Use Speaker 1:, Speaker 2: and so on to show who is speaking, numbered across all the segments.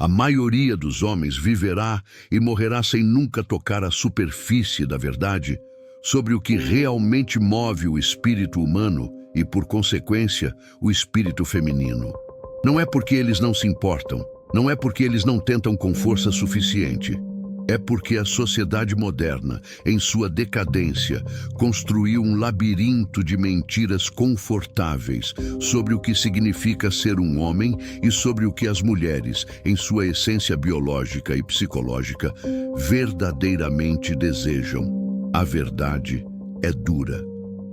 Speaker 1: A maioria dos homens viverá e morrerá sem nunca tocar a superfície da verdade sobre o que realmente move o espírito humano e, por consequência, o espírito feminino. Não é porque eles não se importam, não é porque eles não tentam com força suficiente. É porque a sociedade moderna, em sua decadência, construiu um labirinto de mentiras confortáveis sobre o que significa ser um homem e sobre o que as mulheres, em sua essência biológica e psicológica, verdadeiramente desejam. A verdade é dura.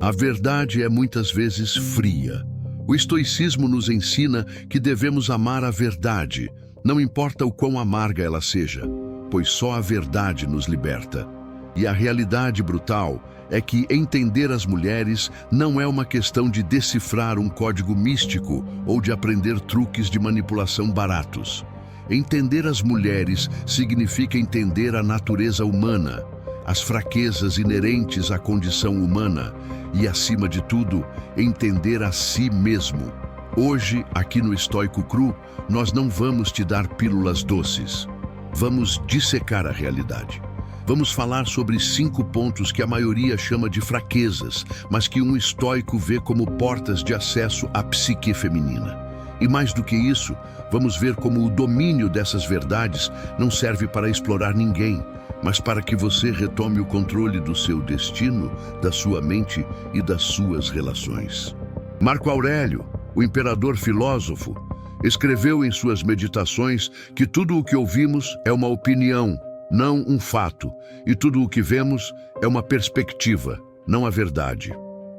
Speaker 1: A verdade é muitas vezes fria. O estoicismo nos ensina que devemos amar a verdade, não importa o quão amarga ela seja, pois só a verdade nos liberta. E a realidade brutal é que entender as mulheres não é uma questão de decifrar um código místico ou de aprender truques de manipulação baratos. Entender as mulheres significa entender a natureza humana, as fraquezas inerentes à condição humana e, acima de tudo, entender a si mesmo. Hoje, aqui no Estoico Cru, nós não vamos te dar pílulas doces. Vamos dissecar a realidade. Vamos falar sobre 5 pontos que a maioria chama de fraquezas, mas que um estoico vê como portas de acesso à psique feminina. E mais do que isso, vamos ver como o domínio dessas verdades não serve para explorar ninguém, mas para que você retome o controle do seu destino, da sua mente e das suas relações. Marco Aurélio, o imperador filósofo, escreveu em suas meditações que tudo o que ouvimos é uma opinião, não um fato, e tudo o que vemos é uma perspectiva, não a verdade.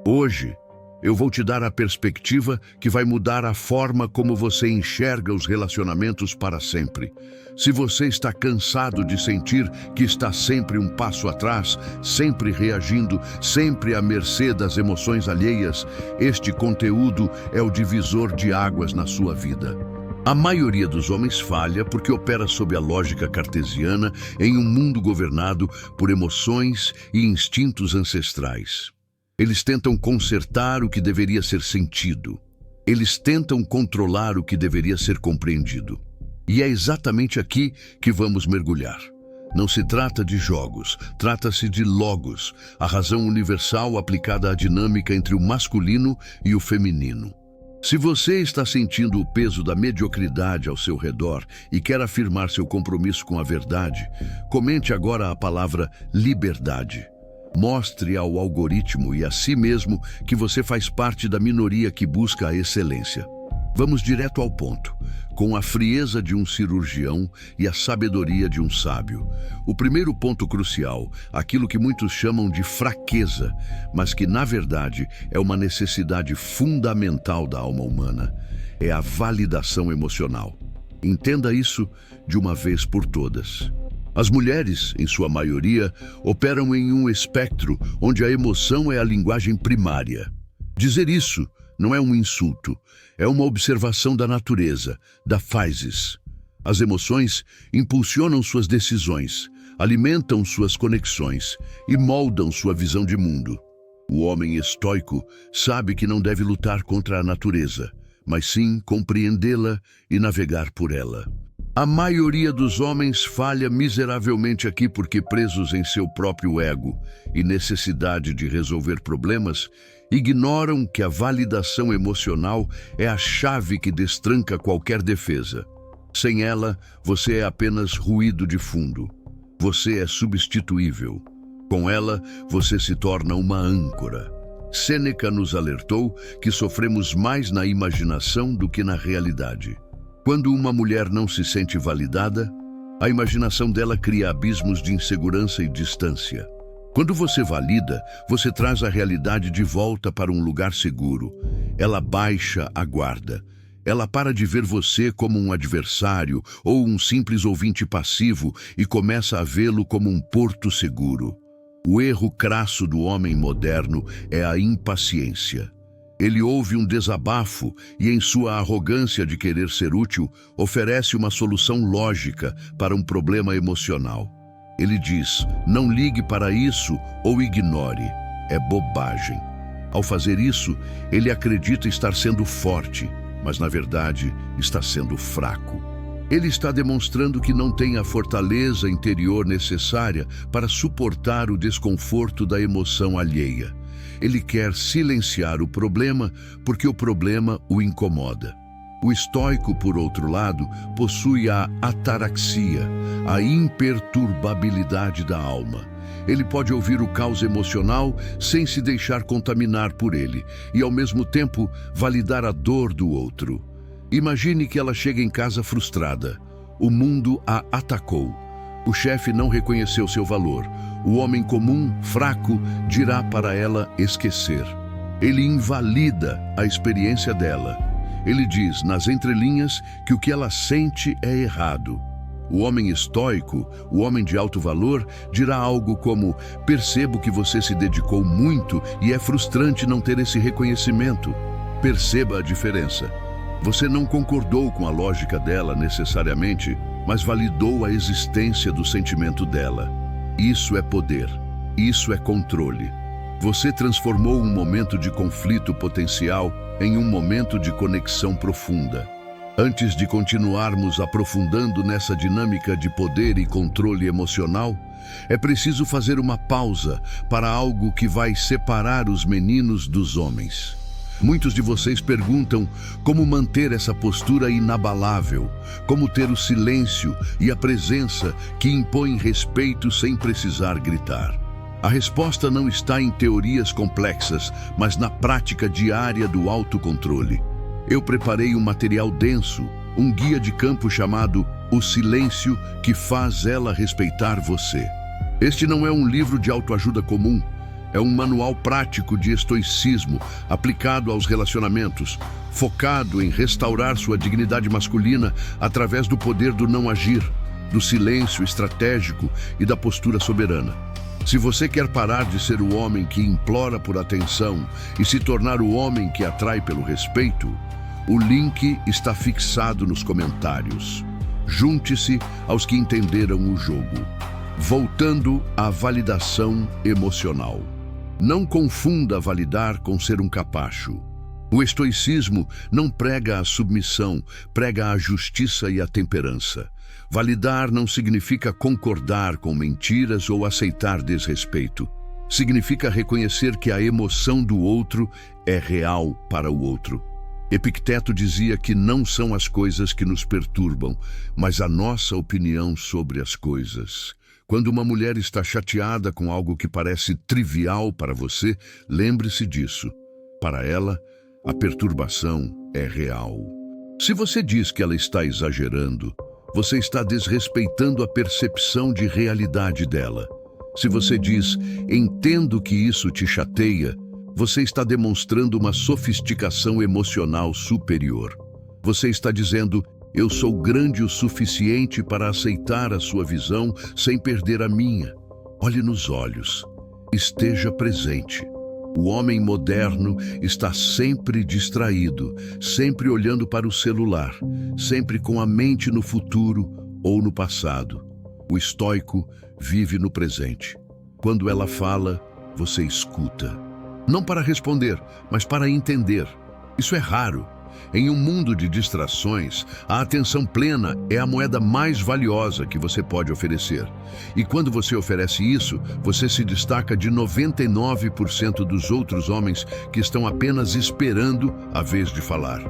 Speaker 1: Hoje, eu vou te dar a perspectiva que vai mudar a forma como você enxerga os relacionamentos para sempre. Se você está cansado de sentir que está sempre um passo atrás, sempre reagindo, sempre à mercê das emoções alheias, este conteúdo é o divisor de águas na sua vida. A maioria dos homens falha porque opera sob a lógica cartesiana em um mundo governado por emoções e instintos ancestrais. Eles tentam consertar o que deveria ser sentido. Eles tentam controlar o que deveria ser compreendido. E é exatamente aqui que vamos mergulhar. Não se trata de jogos, trata-se de logos, a razão universal aplicada à dinâmica entre o masculino e o feminino. Se você está sentindo o peso da mediocridade ao seu redor e quer afirmar seu compromisso com a verdade, comente agora a palavra liberdade. Mostre ao algoritmo e a si mesmo que você faz parte da minoria que busca a excelência. Vamos direto ao ponto, com a frieza de um cirurgião e a sabedoria de um sábio. O primeiro ponto crucial, aquilo que muitos chamam de fraqueza, mas que na verdade é uma necessidade fundamental da alma humana, é a validação emocional. Entenda isso de uma vez por todas. As mulheres, em sua maioria, operam em um espectro onde a emoção é a linguagem primária. Dizer isso não é um insulto, é uma observação da natureza, da physis. As emoções impulsionam suas decisões, alimentam suas conexões e moldam sua visão de mundo. O homem estoico sabe que não deve lutar contra a natureza, mas sim compreendê-la e navegar por ela. A maioria dos homens falha miseravelmente aqui porque, presos em seu próprio ego e necessidade de resolver problemas, ignoram que a validação emocional é a chave que destranca qualquer defesa. Sem ela, você é apenas ruído de fundo. Você é substituível. Com ela, você se torna uma âncora. Sêneca nos alertou que sofremos mais na imaginação do que na realidade. Quando uma mulher não se sente validada, a imaginação dela cria abismos de insegurança e distância. Quando você valida, você traz a realidade de volta para um lugar seguro. Ela baixa a guarda. Ela para de ver você como um adversário ou um simples ouvinte passivo e começa a vê-lo como um porto seguro. O erro crasso do homem moderno é a impaciência. Ele ouve um desabafo e, em sua arrogância de querer ser útil, oferece uma solução lógica para um problema emocional. Ele diz, não ligue para isso ou ignore. É bobagem. Ao fazer isso, ele acredita estar sendo forte, mas na verdade está sendo fraco. Ele está demonstrando que não tem a fortaleza interior necessária para suportar o desconforto da emoção alheia. Ele quer silenciar o problema porque o problema o incomoda. O estoico, por outro lado, possui a ataraxia, a imperturbabilidade da alma. Ele pode ouvir o caos emocional sem se deixar contaminar por ele e, ao mesmo tempo, validar a dor do outro. Imagine que ela chega em casa frustrada. O mundo a atacou. O chefe não reconheceu seu valor. O homem comum, fraco, dirá para ela esquecer. Ele invalida a experiência dela. Ele diz, nas entrelinhas, que o que ela sente é errado. O homem estoico, o homem de alto valor, dirá algo como: percebo que você se dedicou muito e é frustrante não ter esse reconhecimento. Perceba a diferença. Você não concordou com a lógica dela necessariamente, mas validou a existência do sentimento dela. Isso é poder. Isso é controle. Você transformou um momento de conflito potencial em um momento de conexão profunda. Antes de continuarmos aprofundando nessa dinâmica de poder e controle emocional, é preciso fazer uma pausa para algo que vai separar os meninos dos homens. Muitos de vocês perguntam como manter essa postura inabalável, como ter o silêncio e a presença que impõem respeito sem precisar gritar. A resposta não está em teorias complexas, mas na prática diária do autocontrole. Eu preparei um material denso, um guia de campo chamado O Silêncio que faz ela respeitar você. Este não é um livro de autoajuda comum. É um manual prático de estoicismo aplicado aos relacionamentos, focado em restaurar sua dignidade masculina através do poder do não agir, do silêncio estratégico e da postura soberana. Se você quer parar de ser o homem que implora por atenção e se tornar o homem que atrai pelo respeito, o link está fixado nos comentários. Junte-se aos que entenderam o jogo. Voltando à validação emocional. Não confunda validar com ser um capacho. O estoicismo não prega a submissão, prega a justiça e a temperança. Validar não significa concordar com mentiras ou aceitar desrespeito. Significa reconhecer que a emoção do outro é real para o outro. Epicteto dizia que não são as coisas que nos perturbam, mas a nossa opinião sobre as coisas. Quando uma mulher está chateada com algo que parece trivial para você, lembre-se disso. Para ela, a perturbação é real. Se você diz que ela está exagerando, você está desrespeitando a percepção de realidade dela. Se você diz, entendo que isso te chateia, você está demonstrando uma sofisticação emocional superior. Você está dizendo, eu sou grande o suficiente para aceitar a sua visão sem perder a minha. Olhe nos olhos. Esteja presente. O homem moderno está sempre distraído, sempre olhando para o celular, sempre com a mente no futuro ou no passado. O estoico vive no presente. Quando ela fala, você escuta. Não para responder, mas para entender. Isso é raro. Em um mundo de distrações, a atenção plena é a moeda mais valiosa que você pode oferecer. E quando você oferece isso, você se destaca de 99% dos outros homens que estão apenas esperando a vez de falar.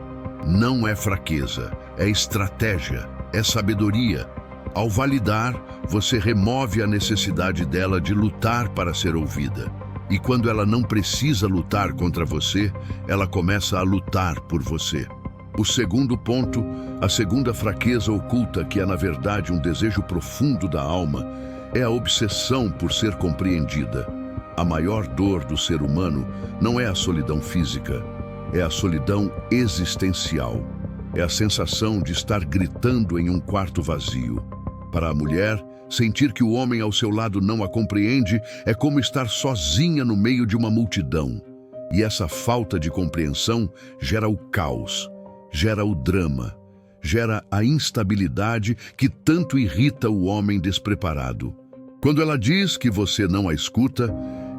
Speaker 1: Não é fraqueza, é estratégia, é sabedoria. Ao validar, você remove a necessidade dela de lutar para ser ouvida. E quando ela não precisa lutar contra você, ela começa a lutar por você. O segundo ponto, a segunda fraqueza oculta, que é na verdade um desejo profundo da alma, é a obsessão por ser compreendida. A maior dor do ser humano não é a solidão física, é a solidão existencial. É a sensação de estar gritando em um quarto vazio. Para a mulher, sentir que o homem ao seu lado não a compreende é como estar sozinha no meio de uma multidão. E essa falta de compreensão gera o caos, gera o drama, gera a instabilidade que tanto irrita o homem despreparado. Quando ela diz que você não a escuta,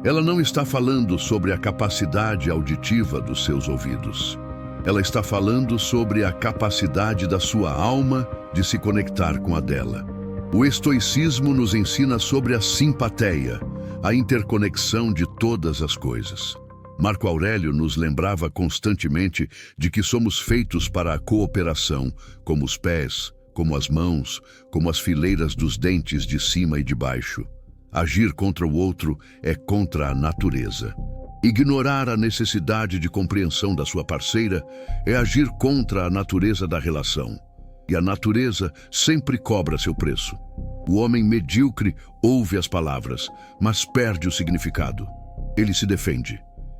Speaker 1: ela não está falando sobre a capacidade auditiva dos seus ouvidos. Ela está falando sobre a capacidade da sua alma de se conectar com a dela. O estoicismo nos ensina sobre a simpatia, a interconexão de todas as coisas. Marco Aurélio nos lembrava constantemente de que somos feitos para a cooperação, como os pés, como as mãos, como as fileiras dos dentes de cima e de baixo. Agir contra o outro é contra a natureza. Ignorar a necessidade de compreensão da sua parceira é agir contra a natureza da relação. E a natureza sempre cobra seu preço. O homem medíocre ouve as palavras, mas perde o significado. Ele se defende.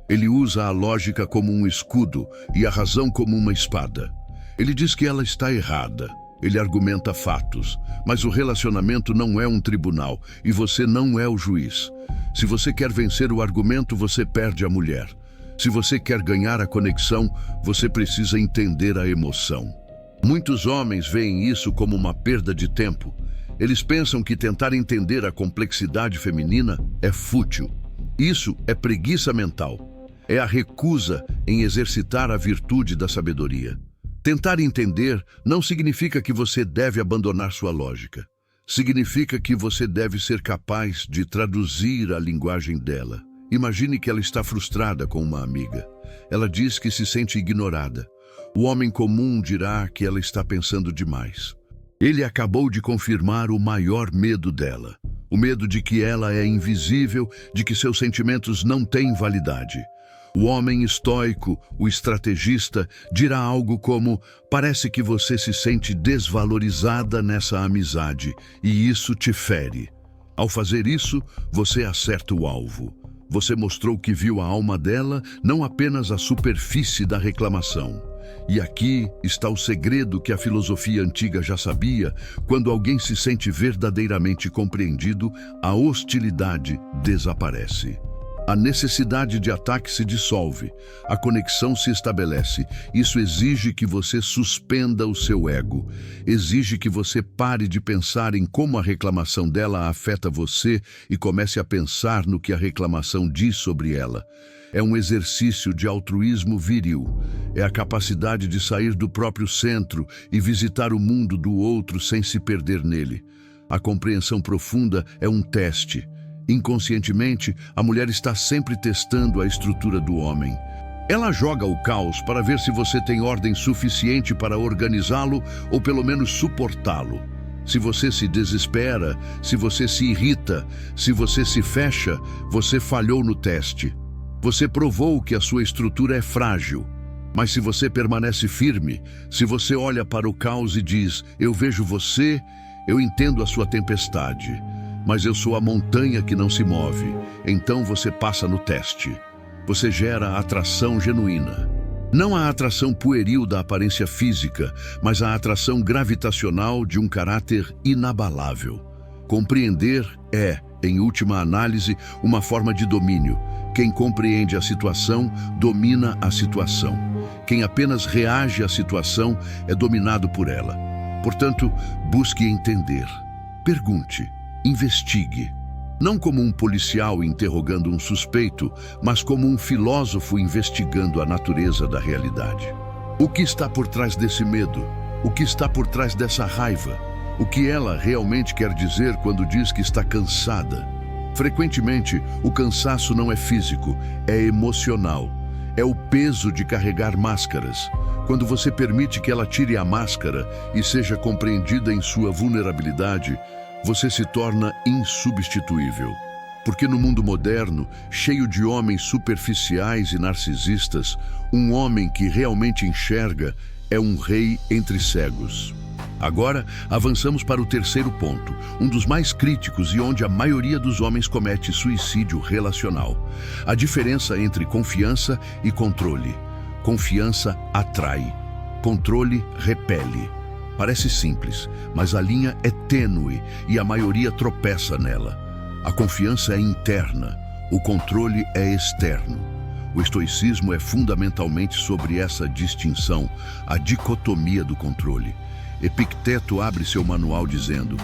Speaker 1: Ele usa a lógica como um escudo e a razão como uma espada. Ele diz que ela está errada. Ele argumenta fatos, mas o relacionamento não é um tribunal e você não é o juiz. Se você quer vencer o argumento, você perde a mulher. Se você quer ganhar a conexão, você precisa entender a emoção. Muitos homens veem isso como uma perda de tempo. Eles pensam que tentar entender a complexidade feminina é fútil. Isso é preguiça mental. É a recusa em exercitar a virtude da sabedoria. Tentar entender não significa que você deve abandonar sua lógica. Significa que você deve ser capaz de traduzir a linguagem dela. Imagine que ela está frustrada com uma amiga. Ela diz que se sente ignorada. O homem comum dirá que ela está pensando demais. Ele acabou de confirmar o maior medo dela. O medo de que ela é invisível, de que seus sentimentos não têm validade. O homem estoico, o estrategista, dirá algo como: parece que você se sente desvalorizada nessa amizade e isso te fere. Ao fazer isso, você acerta o alvo. Você mostrou que viu a alma dela, não apenas a superfície da reclamação. E aqui está o segredo que a filosofia antiga já sabia: quando alguém se sente verdadeiramente compreendido, a hostilidade desaparece. A necessidade de ataque se dissolve, a conexão se estabelece. Isso exige que você suspenda o seu ego. Exige que você pare de pensar em como a reclamação dela afeta você e comece a pensar no que a reclamação diz sobre ela. É um exercício de altruísmo viril. É a capacidade de sair do próprio centro e visitar o mundo do outro sem se perder nele. A compreensão profunda é um teste. Inconscientemente, a mulher está sempre testando a estrutura do homem. Ela joga o caos para ver se você tem ordem suficiente para organizá-lo ou pelo menos suportá-lo. Se você se desespera, se você se irrita, se você se fecha, você falhou no teste. Você provou que a sua estrutura é frágil. Mas se você permanece firme, se você olha para o caos e diz: eu vejo você, eu entendo a sua tempestade, mas eu sou a montanha que não se move, então você passa no teste. Você gera atração genuína. Não a atração pueril da aparência física, mas a atração gravitacional de um caráter inabalável. Compreender é, em última análise, uma forma de domínio. Quem compreende a situação, domina a situação. Quem apenas reage à situação é dominado por ela. Portanto, busque entender. Pergunte. Investigue. Não como um policial interrogando um suspeito, mas como um filósofo investigando a natureza da realidade. O que está por trás desse medo? O que está por trás dessa raiva? O que ela realmente quer dizer quando diz que está cansada? Frequentemente, o cansaço não é físico, é emocional. É o peso de carregar máscaras. Quando você permite que ela tire a máscara e seja compreendida em sua vulnerabilidade, você se torna insubstituível. Porque no mundo moderno, cheio de homens superficiais e narcisistas, um homem que realmente enxerga é um rei entre cegos. Agora, avançamos para o terceiro ponto, um dos mais críticos e onde a maioria dos homens comete suicídio relacional. A diferença entre confiança e controle. Confiança atrai, controle repele. Parece simples, mas a linha é tênue e a maioria tropeça nela. A confiança é interna, o controle é externo. O estoicismo é fundamentalmente sobre essa distinção, a dicotomia do controle. Epicteto abre seu manual dizendo: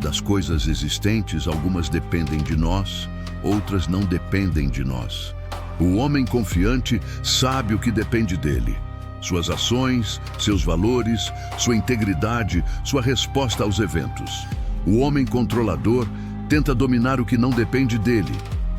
Speaker 1: das coisas existentes, algumas dependem de nós, outras não dependem de nós. O homem confiante sabe o que depende dele. suas ações, seus valores, sua integridade, sua resposta aos eventos. O homem controlador tenta dominar o que não depende dele: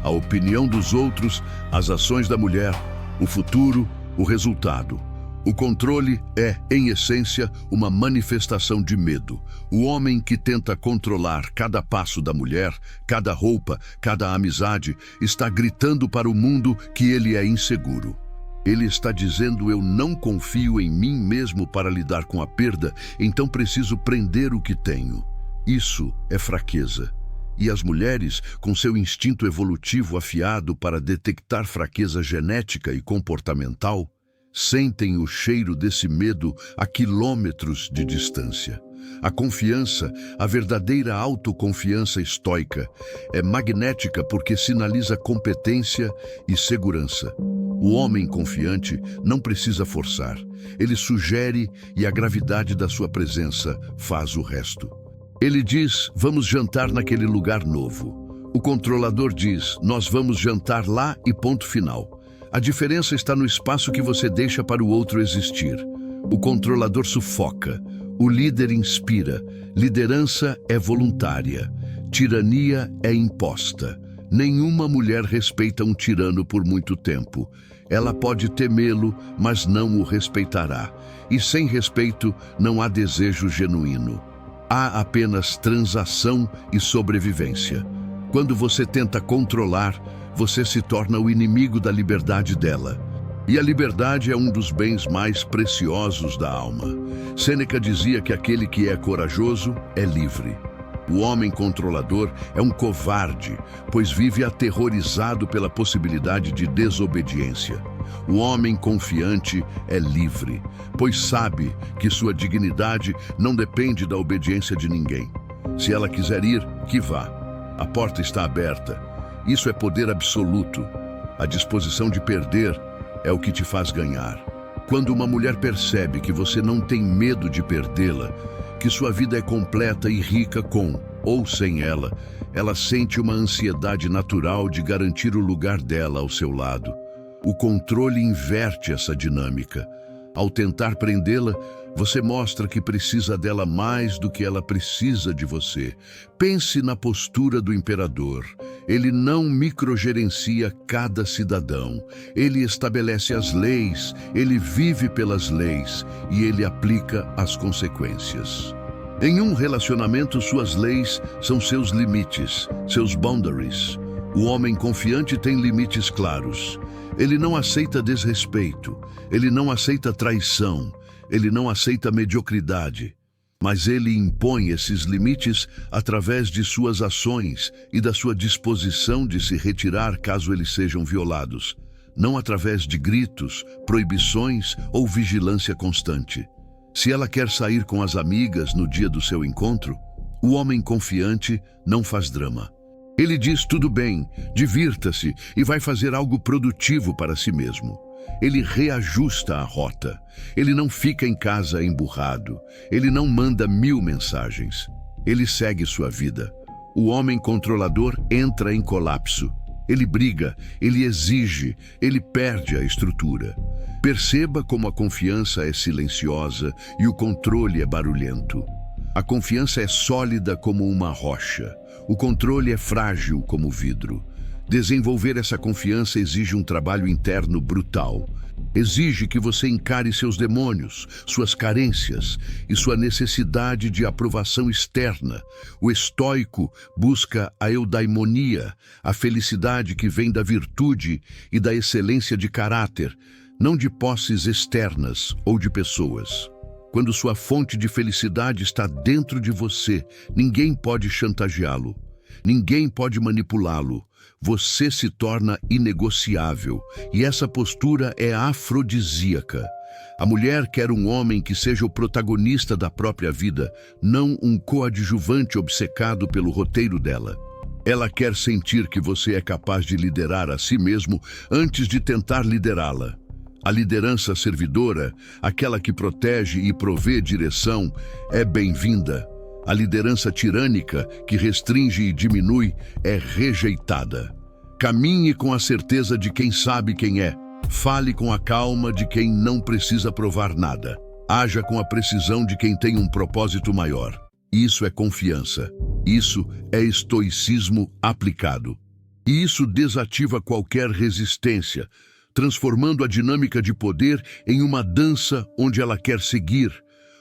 Speaker 1: a opinião dos outros, as ações da mulher, o futuro, o resultado. O controle é, em essência, uma manifestação de medo. O homem que tenta controlar cada passo da mulher, cada roupa, cada amizade, está gritando para o mundo que ele é inseguro. Ele está dizendo: eu não confio em mim mesmo para lidar com a perda, então preciso prender o que tenho. Isso é fraqueza. E as mulheres, com seu instinto evolutivo afiado para detectar fraqueza genética e comportamental, sentem o cheiro desse medo a quilômetros de distância. A confiança, a verdadeira autoconfiança estoica, é magnética porque sinaliza competência e segurança. O homem confiante não precisa forçar. Ele sugere e a gravidade da sua presença faz o resto. Ele diz: vamos jantar naquele lugar novo. O controlador diz: nós vamos jantar lá e ponto final. A diferença está no espaço que você deixa para o outro existir. O controlador sufoca, o líder inspira, liderança é voluntária, tirania é imposta. Nenhuma mulher respeita um tirano por muito tempo. Ela pode temê-lo, mas não o respeitará. E sem respeito não há desejo genuíno. Há apenas transação e sobrevivência. Quando você tenta controlar, você se torna o inimigo da liberdade dela. E a liberdade é um dos bens mais preciosos da alma. Sêneca dizia que aquele que é corajoso é livre. O homem controlador é um covarde, pois vive aterrorizado pela possibilidade de desobediência. O homem confiante é livre, pois sabe que sua dignidade não depende da obediência de ninguém. Se ela quiser ir, que vá. A porta está aberta. Isso é poder absoluto. A disposição de perder é o que te faz ganhar. Quando uma mulher percebe que você não tem medo de perdê-la, que sua vida é completa e rica com ou sem ela, ela sente uma ansiedade natural de garantir o lugar dela ao seu lado. O controle inverte essa dinâmica. Ao tentar prendê-la, você mostra que precisa dela mais do que ela precisa de você. Pense na postura do imperador. Ele não microgerencia cada cidadão. Ele estabelece as leis, ele vive pelas leis e ele aplica as consequências. Em um relacionamento, suas leis são seus limites, seus boundaries. O homem confiante tem limites claros. Ele não aceita desrespeito, ele não aceita traição, ele não aceita mediocridade. Mas ele impõe esses limites através de suas ações e da sua disposição de se retirar caso eles sejam violados, não através de gritos, proibições ou vigilância constante. Se ela quer sair com as amigas no dia do seu encontro, o homem confiante não faz drama. Ele diz: tudo bem, divirta-se e vai fazer algo produtivo para si mesmo. Ele reajusta a rota. Ele não fica em casa emburrado. Ele não manda 1000 mensagens. Ele segue sua vida. O homem controlador entra em colapso. Ele briga, ele exige, ele perde a estrutura. Perceba como a confiança é silenciosa e o controle é barulhento. A confiança é sólida como uma rocha. O controle é frágil como vidro. Desenvolver essa confiança exige um trabalho interno brutal. Exige que você encare seus demônios, suas carências e sua necessidade de aprovação externa. O estoico busca a eudaimonia, a felicidade que vem da virtude e da excelência de caráter, não de posses externas ou de pessoas. Quando sua fonte de felicidade está dentro de você, ninguém pode chantageá-lo, ninguém pode manipulá-lo. Você se torna inegociável e essa postura é afrodisíaca. A mulher quer um homem que seja o protagonista da própria vida, não um coadjuvante obcecado pelo roteiro dela. Ela quer sentir que você é capaz de liderar a si mesmo antes de tentar liderá-la. A liderança servidora, aquela que protege e provê direção, é bem-vinda. A liderança tirânica, que restringe e diminui, é rejeitada. Caminhe com a certeza de quem sabe quem é. Fale com a calma de quem não precisa provar nada. Haja com a precisão de quem tem um propósito maior. Isso é confiança. Isso é estoicismo aplicado. E isso desativa qualquer resistência, transformando a dinâmica de poder em uma dança onde ela quer seguir,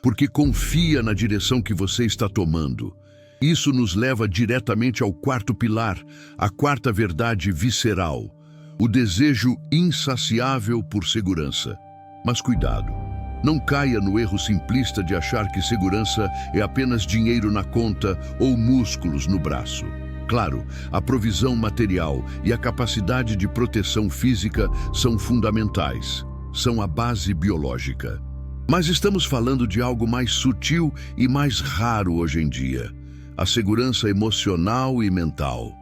Speaker 1: porque confia na direção que você está tomando. Isso nos leva diretamente ao quarto pilar, a quarta verdade visceral, o desejo insaciável por segurança. Mas cuidado, não caia no erro simplista de achar que segurança é apenas dinheiro na conta ou músculos no braço. Claro, a provisão material e a capacidade de proteção física são fundamentais, são a base biológica. Mas estamos falando de algo mais sutil e mais raro hoje em dia: a segurança emocional e mental.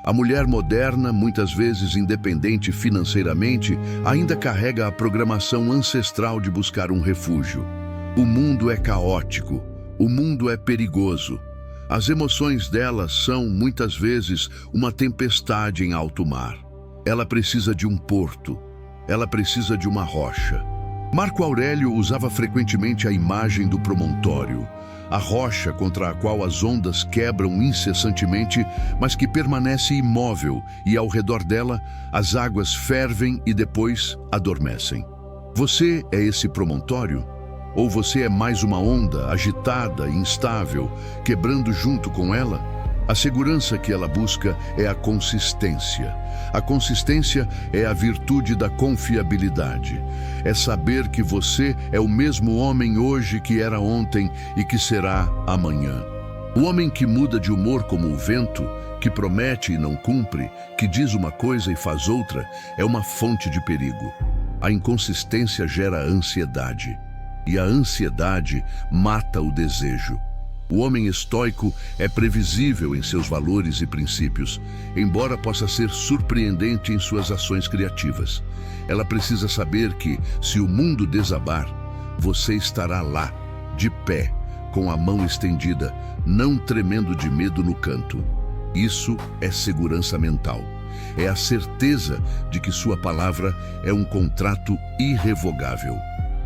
Speaker 1: A mulher moderna, muitas vezes independente financeiramente, ainda carrega a programação ancestral de buscar um refúgio. O mundo é caótico, o mundo é perigoso. As emoções dela são, muitas vezes, uma tempestade em alto mar. Ela precisa de um porto, ela precisa de uma rocha. Marco Aurélio usava frequentemente a imagem do promontório, a rocha contra a qual as ondas quebram incessantemente, mas que permanece imóvel, e ao redor dela as águas fervem e depois adormecem. Você é esse promontório? Ou você é mais uma onda agitada e instável, quebrando junto com ela? A segurança que ela busca é a consistência. A consistência é a virtude da confiabilidade. É saber que você é o mesmo homem hoje que era ontem e que será amanhã. O homem que muda de humor como o vento, que promete e não cumpre, que diz uma coisa e faz outra, é uma fonte de perigo. A inconsistência gera ansiedade. E a ansiedade mata o desejo. O homem estoico é previsível em seus valores e princípios, embora possa ser surpreendente em suas ações criativas. Ela precisa saber que, se o mundo desabar, você estará lá, de pé, com a mão estendida, não tremendo de medo no canto. Isso é segurança mental. É a certeza de que sua palavra é um contrato irrevogável.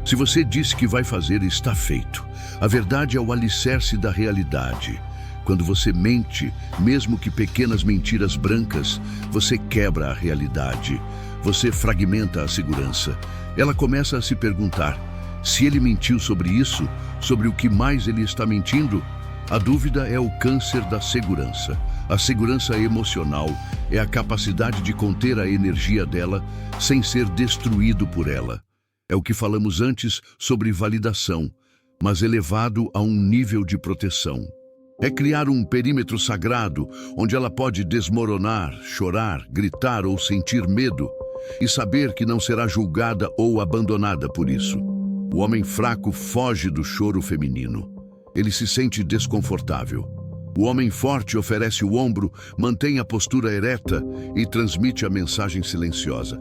Speaker 1: Se você disse que vai fazer, está feito. A verdade é o alicerce da realidade. Quando você mente, mesmo que pequenas mentiras brancas, você quebra a realidade. Você fragmenta a segurança. Ela começa a se perguntar: se ele mentiu sobre isso, sobre o que mais ele está mentindo? A dúvida é o câncer da segurança. A segurança emocional é a capacidade de conter a energia dela sem ser destruído por ela. É o que falamos antes sobre validação, mas elevado a um nível de proteção. É criar um perímetro sagrado onde ela pode desmoronar, chorar, gritar ou sentir medo e saber que não será julgada ou abandonada por isso. O homem fraco foge do choro feminino. Ele se sente desconfortável. O homem forte oferece o ombro, mantém a postura ereta e transmite a mensagem silenciosa: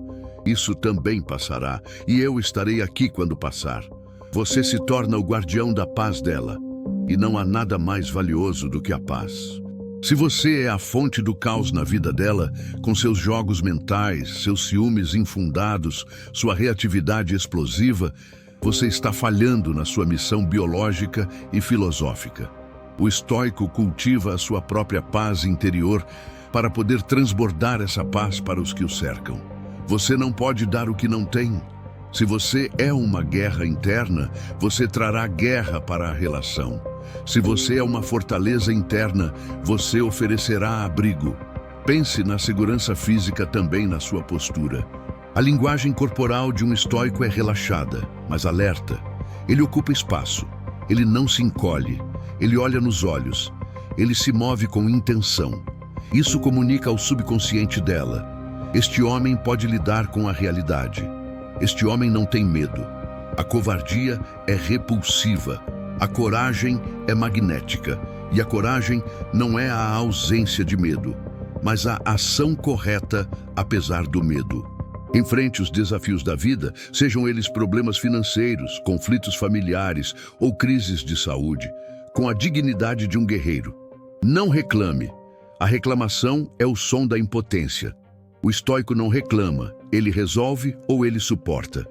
Speaker 1: isso também passará, e eu estarei aqui quando passar. Você se torna o guardião da paz dela, e não há nada mais valioso do que a paz. Se você é a fonte do caos na vida dela, com seus jogos mentais, seus ciúmes infundados, sua reatividade explosiva, você está falhando na sua missão biológica e filosófica. O estoico cultiva a sua própria paz interior para poder transbordar essa paz para os que o cercam. Você não pode dar o que não tem. Se você é uma guerra interna, você trará guerra para a relação. Se você é uma fortaleza interna, você oferecerá abrigo. Pense na segurança física também na sua postura. A linguagem corporal de um estoico é relaxada, mas alerta. Ele ocupa espaço. Ele não se encolhe. Ele olha nos olhos. Ele se move com intenção. Isso comunica ao subconsciente dela: este homem pode lidar com a realidade. Este homem não tem medo. A covardia é repulsiva. A coragem é magnética. E a coragem não é a ausência de medo, mas a ação correta apesar do medo. Enfrente os desafios da vida, sejam eles problemas financeiros, conflitos familiares ou crises de saúde, com a dignidade de um guerreiro. Não reclame. A reclamação é o som da impotência. O estoico não reclama, Ele resolve ou ele suporta.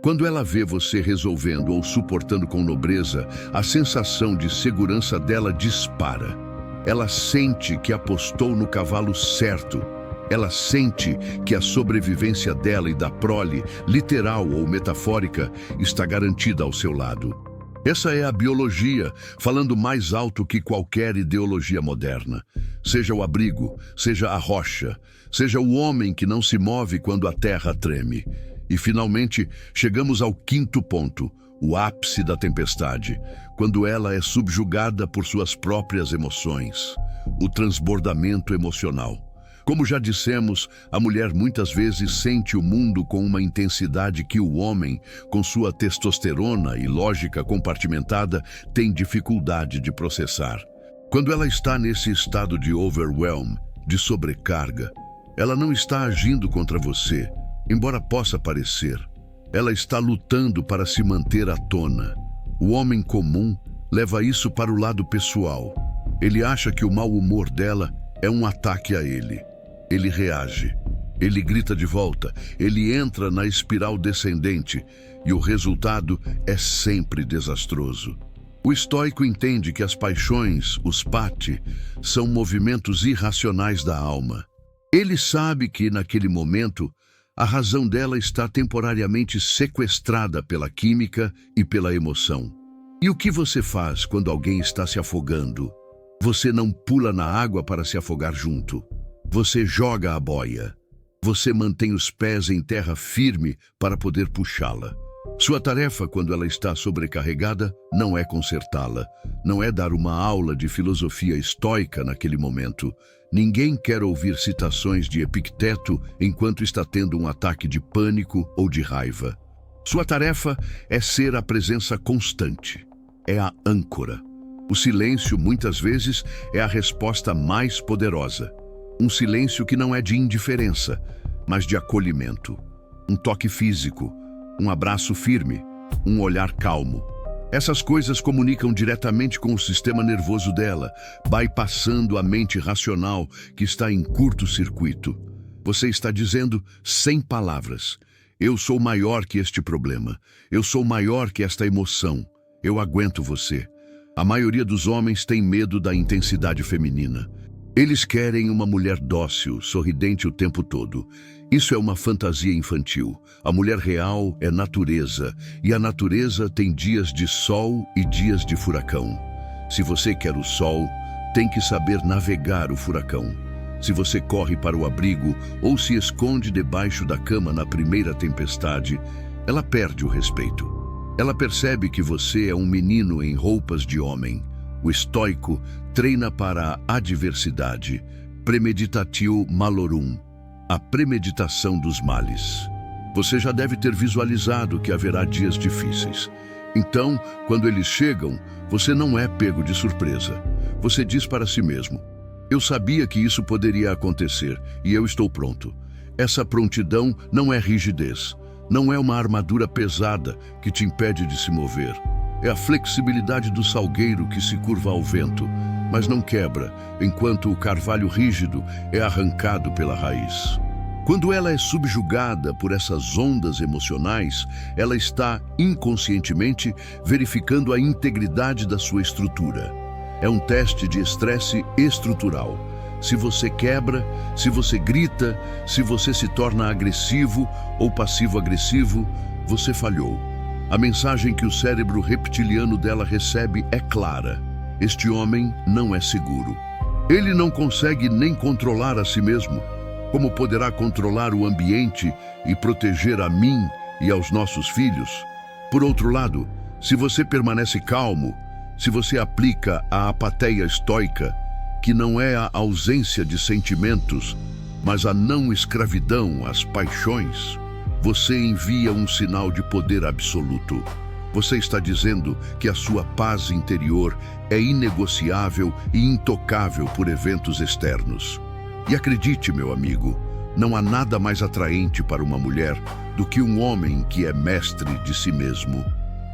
Speaker 1: Quando ela vê você resolvendo ou suportando com nobreza, a sensação de segurança dela dispara. Ela sente que apostou no cavalo certo. Ela sente que a sobrevivência dela e da prole, literal ou metafórica, está garantida ao seu lado. Essa é a biologia, falando mais alto que qualquer ideologia moderna. Seja o abrigo, seja a rocha, seja o homem que não se move quando a terra treme. E, finalmente, chegamos ao quinto ponto, o ápice da tempestade, quando ela é subjugada por suas próprias emoções, o transbordamento emocional. Como já dissemos, a mulher muitas vezes sente o mundo com uma intensidade que o homem, com sua testosterona e lógica compartimentada, tem dificuldade de processar. Quando ela está nesse estado de overwhelm, de sobrecarga, ela não está agindo contra você, embora possa parecer. Ela está lutando para se manter à tona. O homem comum leva isso para o lado pessoal. Ele acha que o mau humor dela é um ataque a ele. Ele reage. Ele grita de volta. Ele entra na espiral descendente e o resultado é sempre desastroso. O estoico entende que as paixões, os pati, são movimentos irracionais da alma. Ele sabe que, naquele momento, a razão dela está temporariamente sequestrada pela química e pela emoção. E o que você faz quando alguém está se afogando? Você não pula na água para se afogar junto. Você joga a boia. Você mantém os pés em terra firme para poder puxá-la. Sua tarefa, quando ela está sobrecarregada, não é consertá-la. Não é dar uma aula de filosofia estoica naquele momento. Ninguém quer ouvir citações de Epicteto enquanto está tendo um ataque de pânico ou de raiva. Sua tarefa é ser a presença constante. É a âncora. O silêncio, muitas vezes, é a resposta mais poderosa. Um silêncio que não é de indiferença, mas de acolhimento. Um toque físico, um abraço firme, um olhar calmo. Essas coisas comunicam diretamente com o sistema nervoso dela, bypassando a mente racional que está em curto-circuito. Você está dizendo, sem palavras, eu sou maior que este problema, eu sou maior que esta emoção, eu aguento você. A maioria dos homens tem medo da intensidade feminina. Eles querem uma mulher dócil, sorridente o tempo todo. Isso é uma fantasia infantil. A mulher real é natureza, e a natureza tem dias de sol e dias de furacão. Se você quer o sol, tem que saber navegar o furacão. Se você corre para o abrigo ou se esconde debaixo da cama na primeira tempestade, ela perde o respeito. Ela percebe que você é um menino em roupas de homem. O estoico treina para a adversidade, premeditatio malorum, a premeditação dos males. Você já deve ter visualizado que haverá dias difíceis. Então, quando eles chegam, você não é pego de surpresa. Você diz para si mesmo, eu sabia que isso poderia acontecer e eu estou pronto. Essa prontidão não é rigidez, não é uma armadura pesada que te impede de se mover. É a flexibilidade do salgueiro que se curva ao vento, mas não quebra, enquanto o carvalho rígido é arrancado pela raiz. Quando ela é subjugada por essas ondas emocionais, ela está, inconscientemente, verificando a integridade da sua estrutura. É um teste de estresse estrutural. Se você quebra, se você grita, se você se torna agressivo ou passivo-agressivo, você falhou. A mensagem que o cérebro reptiliano dela recebe é clara. Este homem não é seguro. Ele não consegue nem controlar a si mesmo. Como poderá controlar o ambiente e proteger a mim e aos nossos filhos? Por outro lado, se você permanece calmo, se você aplica a apatia estoica, que não é a ausência de sentimentos, mas a não escravidão às paixões, você envia um sinal de poder absoluto. Você está dizendo que a sua paz interior é inegociável e intocável por eventos externos. E acredite, meu amigo, não há nada mais atraente para uma mulher do que um homem que é mestre de si mesmo.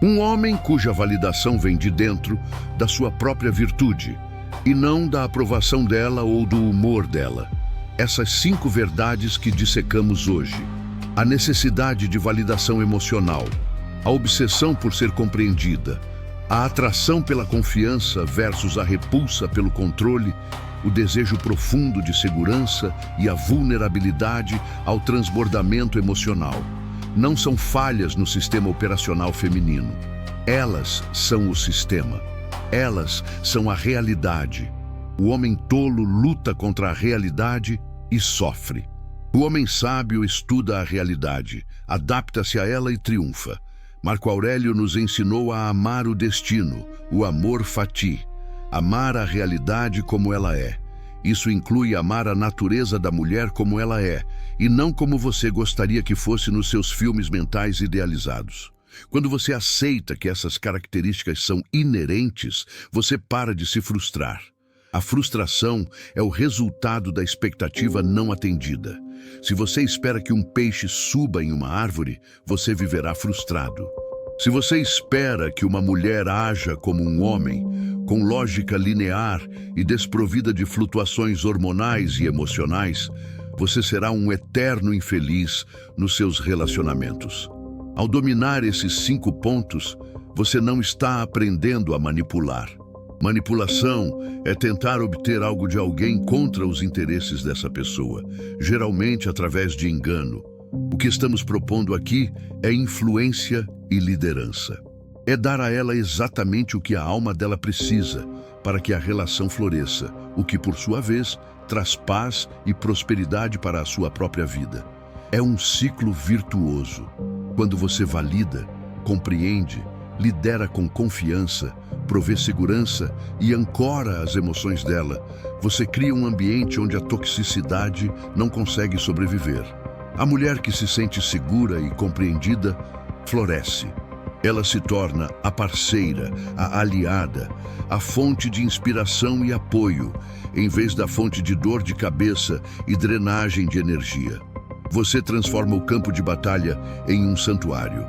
Speaker 1: Um homem cuja validação vem de dentro da sua própria virtude e não da aprovação dela ou do humor dela. Essas 5 verdades que dissecamos hoje. A necessidade de validação emocional, a obsessão por ser compreendida, a atração pela confiança versus a repulsa pelo controle, o desejo profundo de segurança e a vulnerabilidade ao transbordamento emocional. Não são falhas no sistema operacional feminino. Elas são o sistema. Elas são a realidade. O homem tolo luta contra a realidade e sofre. O homem sábio estuda a realidade, adapta-se a ela e triunfa. Marco Aurélio nos ensinou a amar o destino, o amor fati, amar a realidade como ela é. Isso inclui amar a natureza da mulher como ela é, e não como você gostaria que fosse nos seus filmes mentais idealizados. Quando você aceita que essas características são inerentes, você para de se frustrar. A frustração é o resultado da expectativa não atendida. Se você espera que um peixe suba em uma árvore, você viverá frustrado. Se você espera que uma mulher haja como um homem, com lógica linear e desprovida de flutuações hormonais e emocionais, você será um eterno infeliz nos seus relacionamentos. Ao dominar esses 5 pontos, você não está aprendendo a manipular. Manipulação é tentar obter algo de alguém contra os interesses dessa pessoa, geralmente através de engano. O que estamos propondo aqui é influência e liderança. É dar a ela exatamente o que a alma dela precisa para que a relação floresça, o que, por sua vez, traz paz e prosperidade para a sua própria vida. É um ciclo virtuoso. Quando você valida, compreende, lidera com confiança, provê segurança e ancora as emoções dela, você cria um ambiente onde a toxicidade não consegue sobreviver. A mulher que se sente segura e compreendida floresce. Ela se torna a parceira, a aliada, a fonte de inspiração e apoio, em vez da fonte de dor de cabeça e drenagem de energia. Você transforma o campo de batalha em um santuário.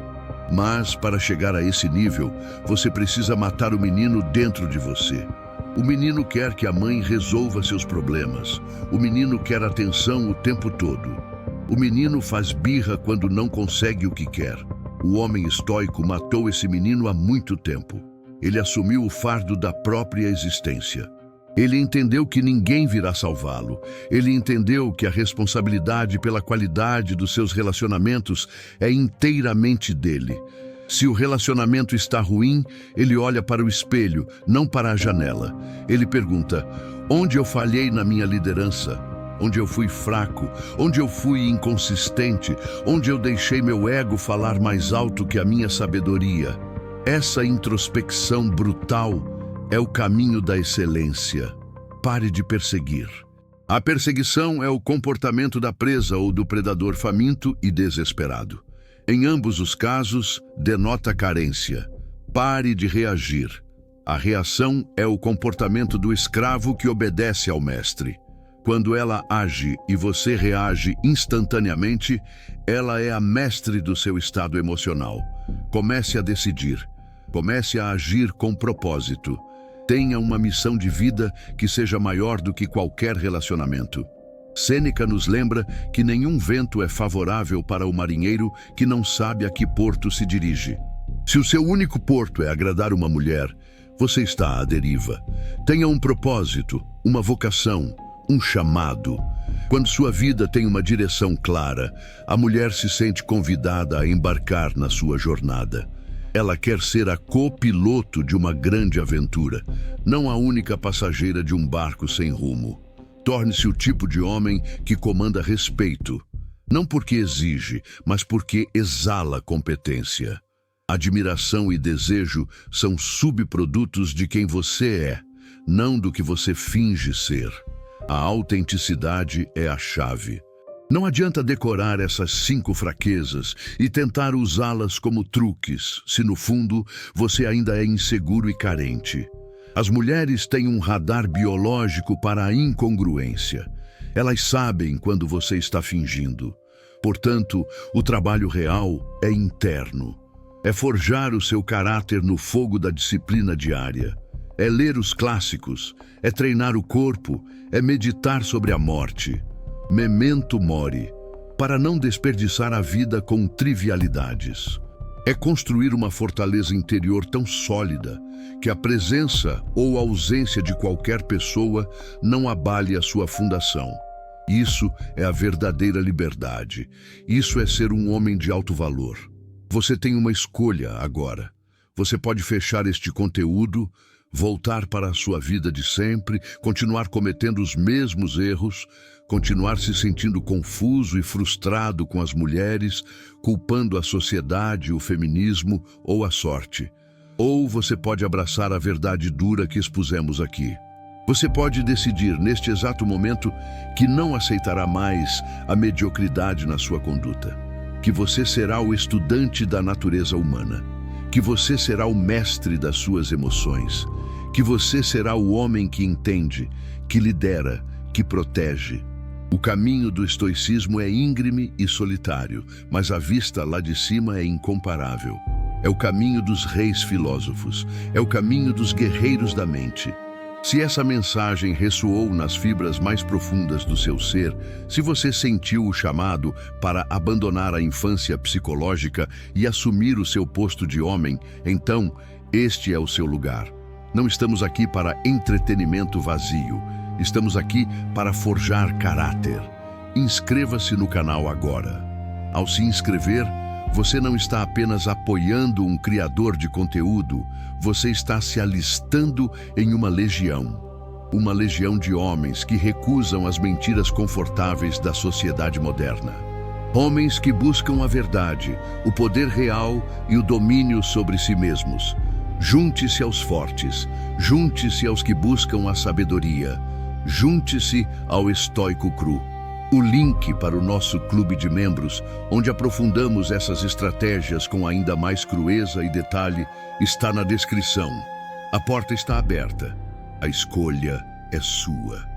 Speaker 1: Mas, para chegar a esse nível, você precisa matar o menino dentro de você. O menino quer que a mãe resolva seus problemas. O menino quer atenção o tempo todo. O menino faz birra quando não consegue o que quer. O homem estoico matou esse menino há muito tempo. Ele assumiu o fardo da própria existência. Ele entendeu que ninguém virá salvá-lo. Ele entendeu que a responsabilidade pela qualidade dos seus relacionamentos é inteiramente dele. Se o relacionamento está ruim, ele olha para o espelho, não para a janela. Ele pergunta: onde eu falhei na minha liderança? Onde eu fui fraco? Onde eu fui inconsistente? Onde eu deixei meu ego falar mais alto que a minha sabedoria? Essa introspecção brutal é o caminho da excelência. Pare de perseguir. A perseguição é o comportamento da presa ou do predador faminto e desesperado. Em ambos os casos, denota carência. Pare de reagir. A reação é o comportamento do escravo que obedece ao mestre. Quando ela age e você reage instantaneamente, ela é a mestre do seu estado emocional. Comece a decidir. Comece a agir com propósito. Tenha uma missão de vida que seja maior do que qualquer relacionamento. Sêneca nos lembra que nenhum vento é favorável para o marinheiro que não sabe a que porto se dirige. Se o seu único porto é agradar uma mulher, você está à deriva. Tenha um propósito, uma vocação, um chamado. Quando sua vida tem uma direção clara, a mulher se sente convidada a embarcar na sua jornada. Ela quer ser a copiloto de uma grande aventura, não a única passageira de um barco sem rumo. Torne-se o tipo de homem que comanda respeito, não porque exige, mas porque exala competência. Admiração e desejo são subprodutos de quem você é, não do que você finge ser. A autenticidade é a chave. Não adianta decorar essas 5 fraquezas e tentar usá-las como truques, se no fundo você ainda é inseguro e carente. As mulheres têm um radar biológico para a incongruência. Elas sabem quando você está fingindo. Portanto, o trabalho real é interno. É forjar o seu caráter no fogo da disciplina diária. É ler os clássicos, é treinar o corpo, é meditar sobre a morte. Memento mori. para não desperdiçar a vida com trivialidades. É construir uma fortaleza interior tão sólida que a presença ou a ausência de qualquer pessoa não abale a sua fundação. Isso é a verdadeira liberdade. Isso é ser um homem de alto valor. Você tem uma escolha agora. Você pode fechar este conteúdo, voltar para a sua vida de sempre, continuar cometendo os mesmos erros, continuar se sentindo confuso e frustrado com as mulheres, culpando a sociedade, o feminismo ou a sorte. Ou você pode abraçar a verdade dura que expusemos aqui. Você pode decidir neste exato momento que não aceitará mais a mediocridade na sua conduta, que você será o estudante da natureza humana, que você será o mestre das suas emoções, que você será o homem que entende, que lidera, que protege. O caminho do estoicismo é íngreme e solitário, mas a vista lá de cima é incomparável. É o caminho dos reis filósofos, é o caminho dos guerreiros da mente. Se essa mensagem ressoou nas fibras mais profundas do seu ser, se você sentiu o chamado para abandonar a infância psicológica e assumir o seu posto de homem, então este é o seu lugar. Não estamos aqui para entretenimento vazio, estamos aqui para forjar caráter. Inscreva-se no canal agora. Ao se inscrever, você não está apenas apoiando um criador de conteúdo, você está se alistando em uma legião de homens que recusam as mentiras confortáveis da sociedade moderna. Homens que buscam a verdade, o poder real e o domínio sobre si mesmos. Junte-se aos fortes, junte-se aos que buscam a sabedoria, junte-se ao estoico cru. O link para o nosso clube de membros, onde aprofundamos essas estratégias com ainda mais crueza e detalhe, está na descrição. A porta está aberta. A escolha é sua.